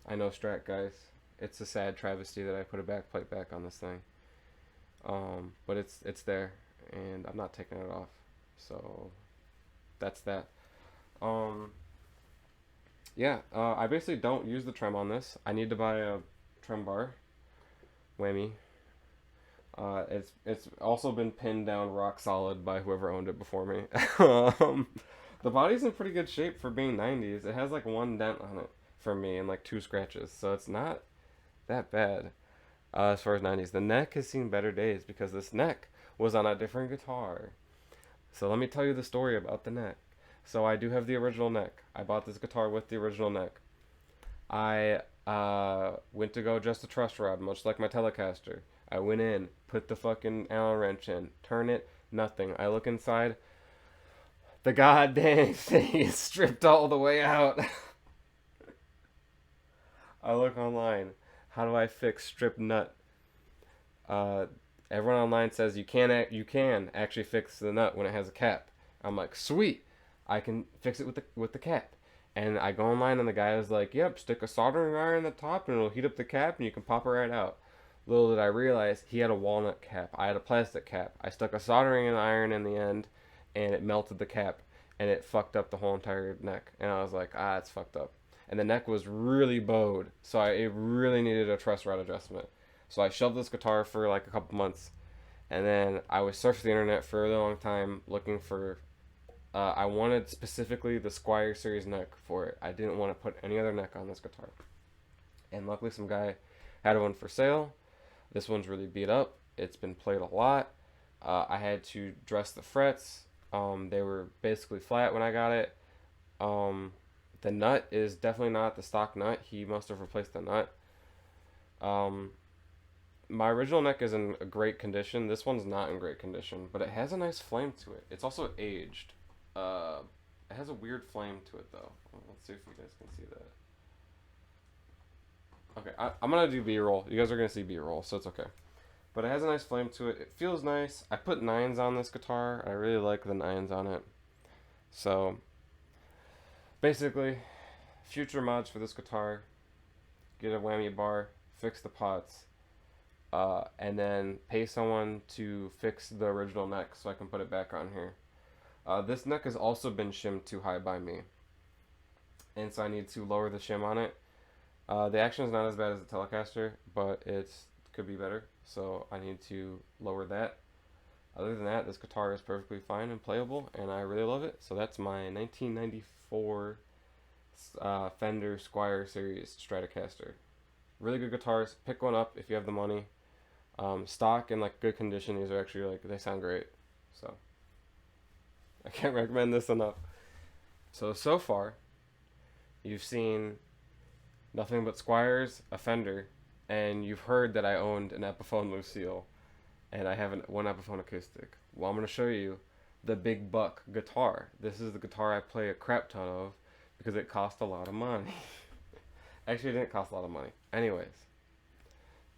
Strat guys. It's a sad travesty that I put a backplate back on this thing. But it's there, and I'm not taking it off. So that's that. Yeah, I basically don't use the trem on this. I need to buy a trem bar. Whammy. It's also been pinned down rock solid by whoever owned it before me. The body's in pretty good shape for being 90s. It has like one dent on it for me and like 2 scratches, so it's not that bad as far as 90s. The neck has seen better days because this neck was on a different guitar. So let me tell you the story about the neck. So I do have the original neck. I bought this guitar with the original neck. I went to go adjust the truss rod, much like my Telecaster. I went in, put the fucking Allen wrench in, turn it, nothing. I look inside, the goddamn thing is stripped all the way out. I look online, how do I fix stripped nut? Everyone online says you can actually fix the nut when it has a cap. I'm like, sweet, I can fix it with the cap. And I go online and the guy is like, yep, stick a soldering iron in the top and it'll heat up the cap and you can pop it right out. Little did I realize he had a walnut cap. I had a plastic cap. I stuck a soldering iron in the end and it melted the cap and it fucked up the whole entire neck. And I was like, ah, it's fucked up. And the neck was really bowed, so it really needed a truss rod adjustment. So I shelved this guitar for like a couple months, and then I was surfing the internet for a really long time looking for. I wanted specifically the Squire series neck for it. I didn't want to put any other neck on this guitar, and luckily some guy had one for sale. This one's really beat up. It's been played a lot. I had to dress the frets. They were basically flat when I got it. The nut is definitely not the stock nut. He must have replaced the nut. My original neck is in a great condition. This one's not in great condition, but it has a nice flame to it. It's also aged. It has a weird flame to it, though. Let's see if you guys can see that. Okay, I'm gonna do B-roll. You guys are gonna see B-roll, so it's okay. But it has a nice flame to it. It feels nice. I put nines on this guitar. I really like the nines on it. So, basically, future mods for this guitar: get a whammy bar, fix the pots, and then pay someone to fix the original neck so I can put it back on here. This neck has also been shimmed too high by me, and so I need to lower the shim on it. The action is not as bad as the Telecaster, but it could be better, so I need to lower that. Other than that, this guitar is perfectly fine and playable, and I really love it. So that's my 1994 Fender Squire series Stratocaster. Really good guitars. Pick one up if you have the money. Stock in like good condition. These are actually like, they sound great. So I can't recommend this enough. So far, you've seen nothing but Squires, a Fender, and you've heard that I owned an Epiphone Lucille, and I have one Epiphone acoustic. Well, I'm going to show you the big buck guitar. This is the guitar I play a crap ton of because it cost a lot of money. Actually, it didn't cost a lot of money. Anyways,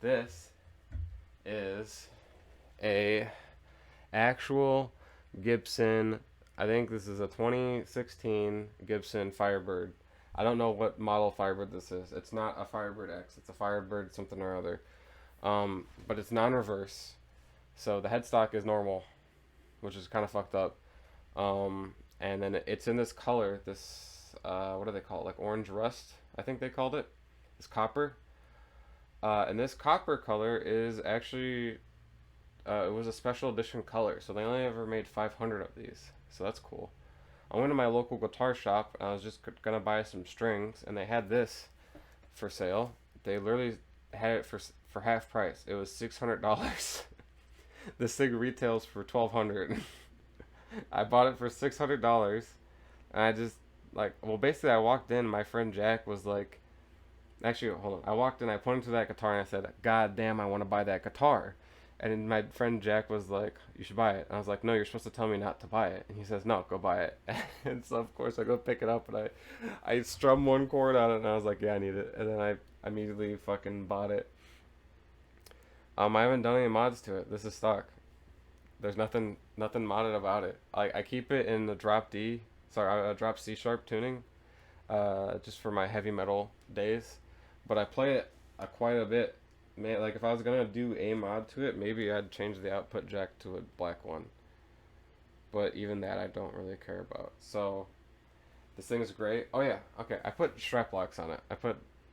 this is a actual Gibson. I think this is a 2016 Gibson Firebird. I don't know what model Firebird this is. It's not a Firebird X. It's a Firebird something or other. But it's non-reverse. So the headstock is normal, which is kind of fucked up. And then it's in this color, this, what do they call it? Like orange rust, I think they called it. It's copper. And this copper color is actually, it was a special edition color. So they only ever made 500 of these. So that's cool. I went to my local guitar shop and I was just gonna buy some strings, and they had this for sale. They literally had it for half price. It was $600. This thing retails for $1,200. I bought it for $600, and I just basically I walked in. My friend Jack was like, actually, hold on. I walked in. I pointed to that guitar and I said, "God damn, I want to buy that guitar." And my friend Jack was like, "You should buy it." And I was like, "No, you're supposed to tell me not to buy it." And he says, "No, go buy it." And so of course I go pick it up and I strum one chord on it and I was like, "Yeah, I need it." And then I immediately fucking bought it. I haven't done any mods to it. This is stock. There's nothing modded about it. I keep it in the drop drop C sharp tuning, just for my heavy metal days. But I play it quite a bit. Man, like if I was gonna do a mod to it, maybe I'd change the output jack to a black one. But even that I don't really care about. So this thing is great. Oh yeah, okay. I put strap locks on it.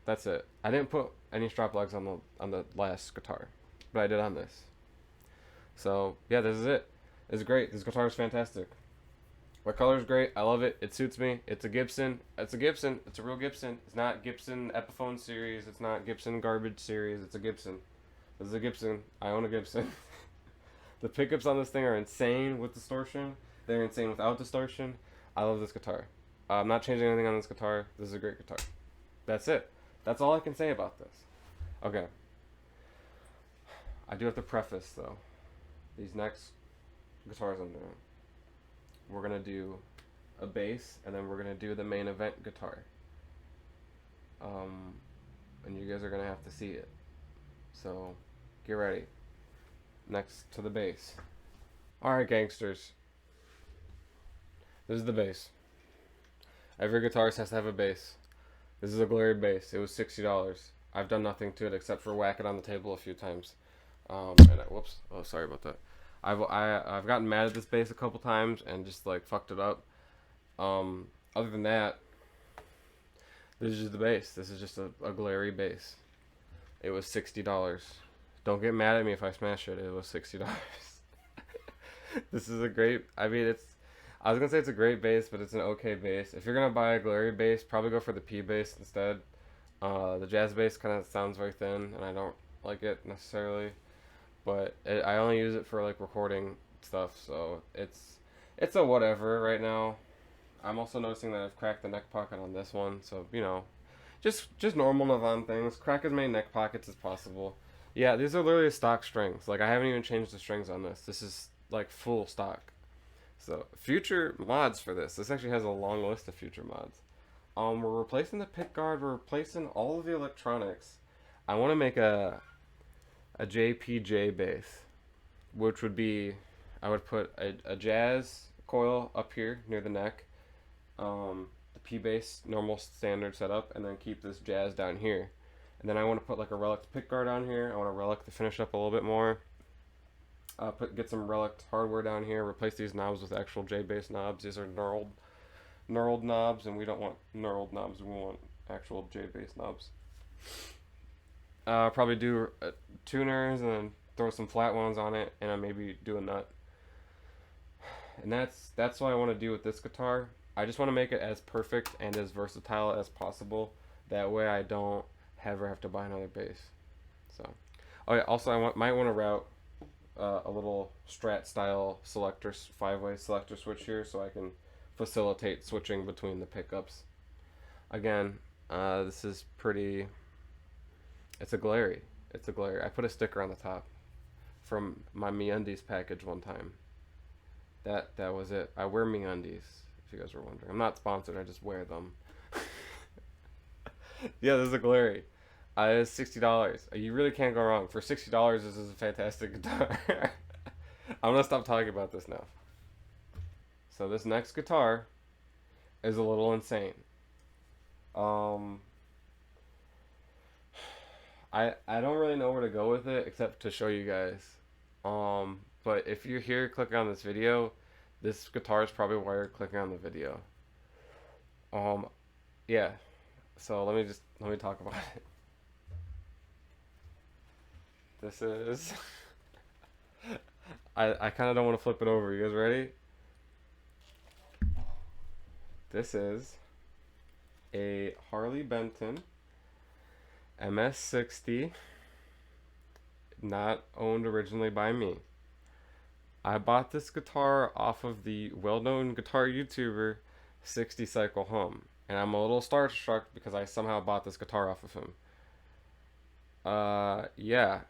That's it. I didn't put any strap locks on the last guitar, but I did on this. So yeah, this is it. It's great. This guitar is fantastic. My color is great. I love it. It suits me. It's a Gibson. It's a Gibson. It's a real Gibson. It's not Gibson Epiphone series. It's not Gibson Garbage series. It's a Gibson. This is a Gibson. I own a Gibson. The pickups on this thing are insane with distortion. They're insane without distortion. I love this guitar. I'm not changing anything on this guitar. This is a great guitar. That's it. That's all I can say about this. Okay. I do have to preface, though. These next guitars I'm doing, we're going to do a bass, and then we're going to do the main event guitar. And you guys are going to have to see it. So, get ready. Next to the bass. Alright, gangsters. This is the bass. Every guitarist has to have a bass. This is a glary bass. It was $60. I've done nothing to it except for whack it on the table a few times. Whoops. Oh, sorry about that. I've gotten mad at this bass a couple times and just like fucked it up. Other than that, this is just the bass. This is just a glary bass. It was $60. Don't get mad at me if I smash it. It was $60. This is a great. I mean, it's. I was gonna say it's a great bass, but it's an okay bass. If you're gonna buy a glary bass, probably go for the P bass instead. The jazz bass kind of sounds very thin, and I don't like it necessarily. But I only use it for like recording stuff, so it's a whatever right now. I'm also noticing that I've cracked the neck pocket on this one, so you know, just normal Navan things. Crack as many neck pockets as possible. Yeah, these are literally stock strings. Like I haven't even changed the strings on this. This is like full stock. So future mods for this. This actually has a long list of future mods. We're replacing the pick guard. We're replacing all of the electronics. I want to make a JPJ bass, which would be, I would put a jazz coil up here near the neck, the P bass normal standard setup, and then keep this jazz down here. And then I want to put like a relic pick guard on here. I want a relic to finish up a little bit more. Get some relic hardware down here. Replace these knobs with actual J bass knobs. These are knurled knobs, and we don't want knurled knobs. We want actual J bass knobs. Probably do tuners and then throw some flat ones on it, and maybe do a nut. And that's what I want to do with this guitar. I just want to make it as perfect and as versatile as possible. That way I don't ever have to buy another bass. So, oh yeah. Also, might want to route a little Strat style selector, 5-way selector switch here, so I can facilitate switching between the pickups. Again, this is pretty. It's a glary. It's a glary. I put a sticker on the top from my MeUndies package one time. That was it. I wear MeUndies, if you guys were wondering. I'm not sponsored. I just wear them. Yeah, this is a glary. It's $60. You really can't go wrong. For $60, this is a fantastic guitar. I'm gonna stop talking about this now. So this next guitar is a little insane. I don't really know where to go with it except to show you guys. But if you're here clicking on this video, this guitar is probably why you're clicking on the video. Yeah. So let me talk about it. This is I kind of don't want to flip it over. You guys ready? This is a Harley Benton MS60, not owned originally by me. I bought this guitar off of the well-known guitar YouTuber 60 Cycle Hum, and I'm a little starstruck because I somehow bought this guitar off of him. Yeah.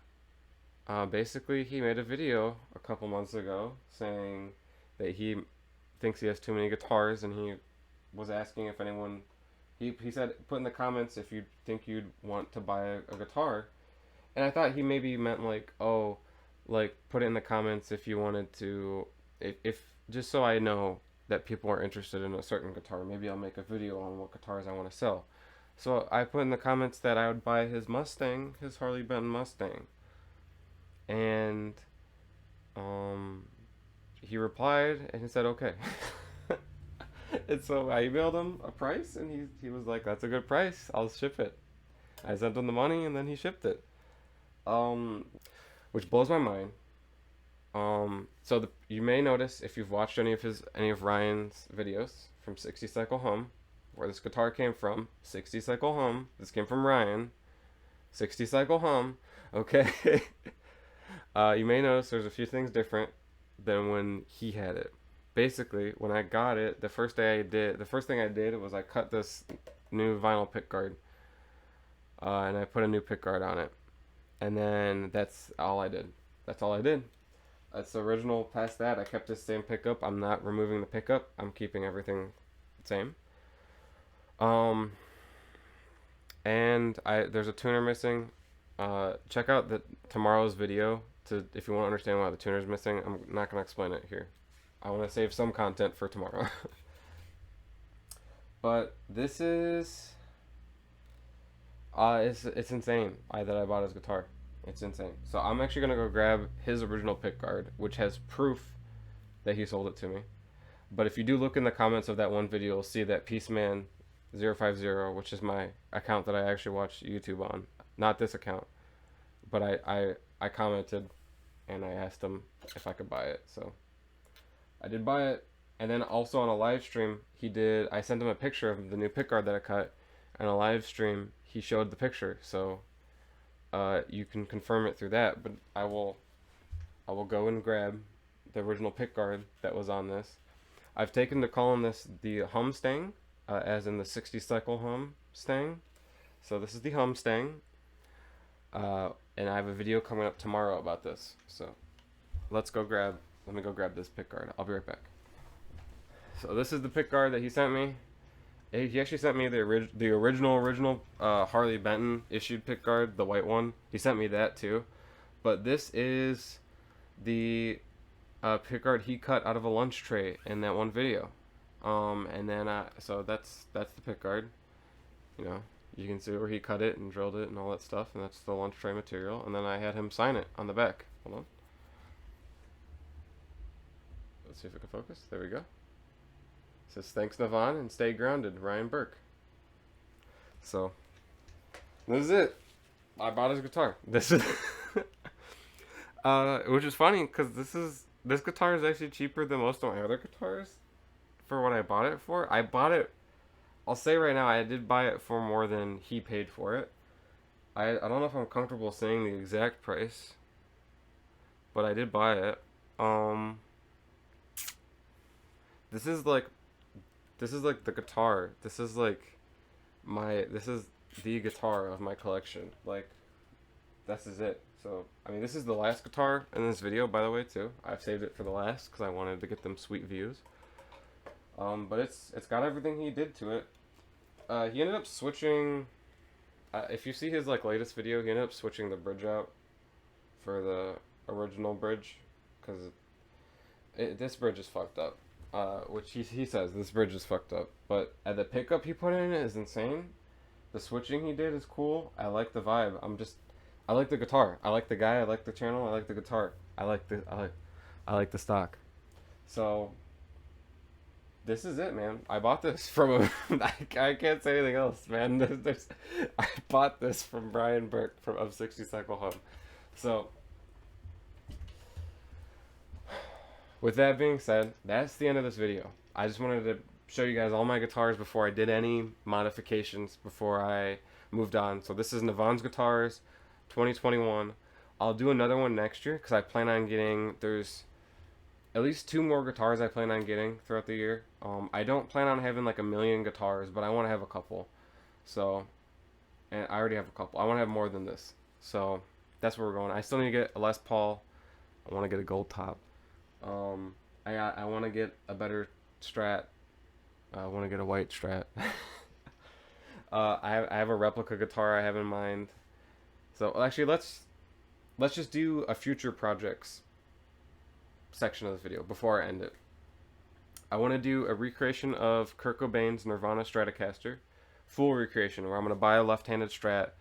Basically, he made a video a couple months ago saying that he thinks he has too many guitars, and he was asking if anyone. He said, put in the comments if you think you'd want to buy a guitar. And I thought he maybe meant like, oh, like put it in the comments if you wanted to, if just so I know that people are interested in a certain guitar. Maybe I'll make a video on what guitars I want to sell. So I put in the comments that I would buy his Mustang, his Harley Benton Mustang. And he replied and he said, okay. And so I emailed him a price, and he was like, that's a good price, I'll ship it. I sent him the money, and then he shipped it. Which blows my mind. So you may notice, if you've watched any of Ryan's videos from 60 Cycle Hum, where this guitar came from, 60 Cycle Hum, this came from Ryan, 60 Cycle Hum, okay. You may notice there's a few things different than when he had it. Basically, when I got it, the first thing I did was I cut this new vinyl pickguard, and I put a new pickguard on it, and then that's all I did. That's the original. Past that, I kept the same pickup. I'm not removing the pickup. I'm keeping everything the same. And there's a tuner missing. Check out tomorrow's video if you want to understand why the tuner's missing. I'm not gonna explain it here. I want to save some content for tomorrow. But this is it's insane. That I bought his guitar. It's insane. So I'm actually gonna go grab his original pick guard, which has proof that he sold it to me. But if you do look in the comments of that one video, you'll see that Peaceman050, which is my account that I actually watch YouTube on, not this account. But I commented and I asked him if I could buy it. So I did buy it. And then also on a live stream, I sent him a picture of the new pickguard that I cut. On a live stream, he showed the picture. So you can confirm it through that. But I will go and grab the original pickguard that was on this. I've taken to calling this the Mustang, as in the 60 cycle Mustang. So this is the Mustang. And I have a video coming up tomorrow about this. So let me go grab this pickguard. I'll be right back. So this is the pickguard that he sent me. He actually sent me the original Harley Benton issued pickguard, the white one. He sent me that too. But this is the pickguard he cut out of a lunch tray in that one video. And then so that's the pickguard. You know, you can see where he cut it and drilled it and all that stuff, and that's the lunch tray material. And then I had him sign it on the back. Hold on. Let's see if it can focus. There we go. It says, "Thanks, Navon, and stay grounded, Ryan Burke." So, this is it. I bought his guitar. This is, which is funny because this guitar is actually cheaper than most of my other guitars for what I bought it for. I bought it. I'll say right now, I did buy it for more than he paid for it. I don't know if I'm comfortable saying the exact price, but I did buy it. This is like the guitar. This is the guitar of my collection. Like, this is it. So, I mean, this is the last guitar in this video, by the way, too. I've saved it for the last because I wanted to get them sweet views. But it's got everything he did to it. He ended up switching. If you see his latest video, he ended up switching the bridge out for the original bridge because this bridge is fucked up. Which he says this bridge is fucked up. But the pickup he put in it is insane. The switching he did is cool. I like the vibe. I like the guitar. I like the guy. I like the channel. I like the guitar. I like the stock. So this is it, man. I bought this from I can't say anything else, man. I bought this from Brian Burke of 60 Cycle Home. So with that being said, that's the end of this video. I just wanted to show you guys all my guitars before I did any modifications, before I moved on. So this is Navon's Guitars 2021. I'll do another one next year because I plan on there's at least 2 more guitars I plan on getting throughout the year. I don't plan on having like a million guitars, but I want to have a couple. So, and I already have a couple. I want to have more than this. So that's where we're going. I still need to get a Les Paul. I want to get a gold top. I want to get a better Strat. I want to get a white Strat. I have a replica guitar I have in mind. So actually, let's just do a future projects section of this video before I end it. I want to do a recreation of Kurt Cobain's Nirvana Stratocaster, full recreation, where I'm going to buy a left-handed Strat,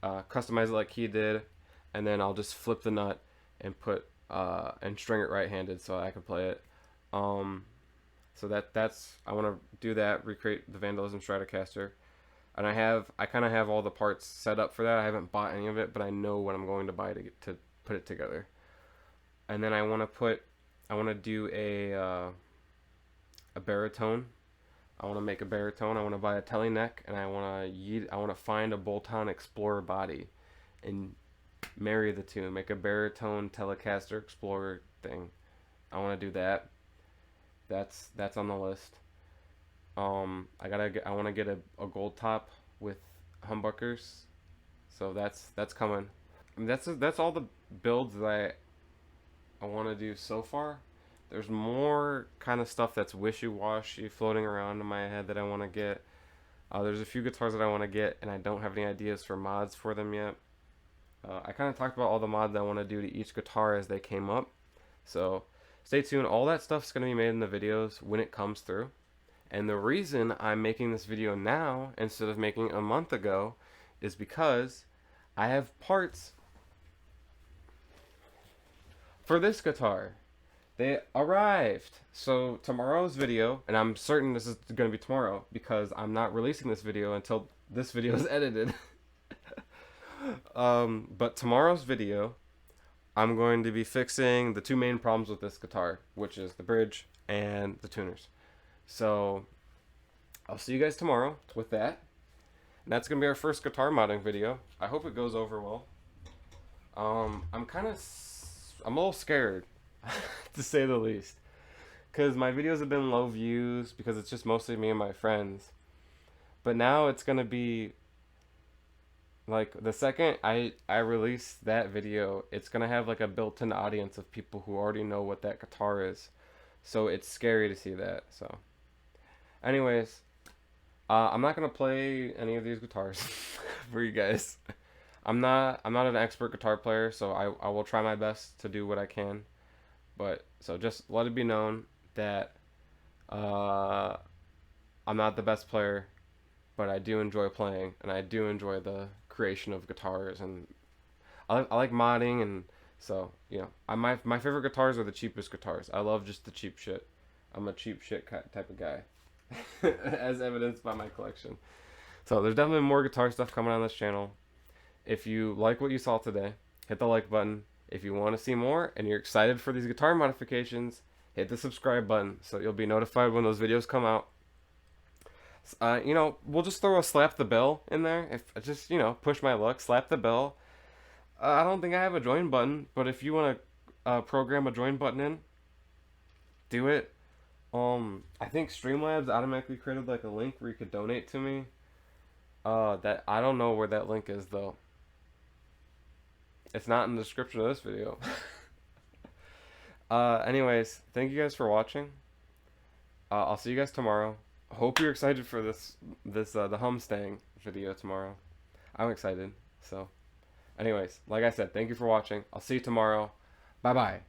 customize it like he did, and then I'll just flip the nut and put and string it right-handed so I can play it. So that's I want to do that, recreate the Vandalism Stratocaster, and I kind of have all the parts set up for that. I haven't bought any of it, but I know what I'm going to buy to put it together. And then I want to do a baritone. I want to make a baritone. I want to buy a telly neck, and I want to find a bolt-on Explorer body and marry the two, make a baritone Telecaster Explorer thing. I want to do that. That's on the list. I want to get a gold top with humbuckers, so that's coming. I mean, that's all the builds that I want to do so far. There's more kind of stuff that's wishy-washy floating around in my head that I want to get. There's a few guitars that I want to get, and I don't have any ideas for mods for them yet. I kind of talked about all the mods I want to do to each guitar as they came up. So stay tuned. All that stuff's going to be made in the videos when it comes through. And the reason I'm making this video now instead of making a month ago is because I have parts for this guitar. They arrived. So tomorrow's video, and I'm certain this is going to be tomorrow because I'm not releasing this video until this video is edited. But tomorrow's video, I'm going to be fixing the two main problems with this guitar, which is the bridge and the tuners. So I'll see you guys tomorrow with that. And that's going to be our first guitar modding video. I hope it goes over well. I'm a little scared, to say the least, because my videos have been low views because it's just mostly me and my friends. But now it's going to be, like, the second I release that video, it's going to have, like, a built-in audience of people who already know what that guitar is. So it's scary to see that, so. Anyways, I'm not going to play any of these guitars for you guys. I'm not an expert guitar player, so I will try my best to do what I can. But, so just let it be known that I'm not the best player, but I do enjoy playing, and I do enjoy the creation of guitars, and I like modding, and so, you know, my favorite guitars are the cheapest guitars. I love just the cheap shit. I'm a cheap shit type of guy, as evidenced by my collection. So there's definitely more guitar stuff coming on this channel. If you like what you saw today, hit the like button. If you want to see more and you're excited for these guitar modifications, hit the subscribe button so you'll be notified when those videos come out. You know, we'll just throw a slap the bell in there. If I just, you know, push my luck, slap the bell. I don't think I have a join button, but if you want to program a join button in, do it. I think Streamlabs automatically created like a link where you could donate to me. That I don't know where that link is though. It's not in the description of this video. Anyways, thank you guys for watching. I'll see you guys tomorrow. Hope you're excited for the Mustang video tomorrow. I'm excited. So, anyways, like I said, thank you for watching. I'll see you tomorrow. Bye bye.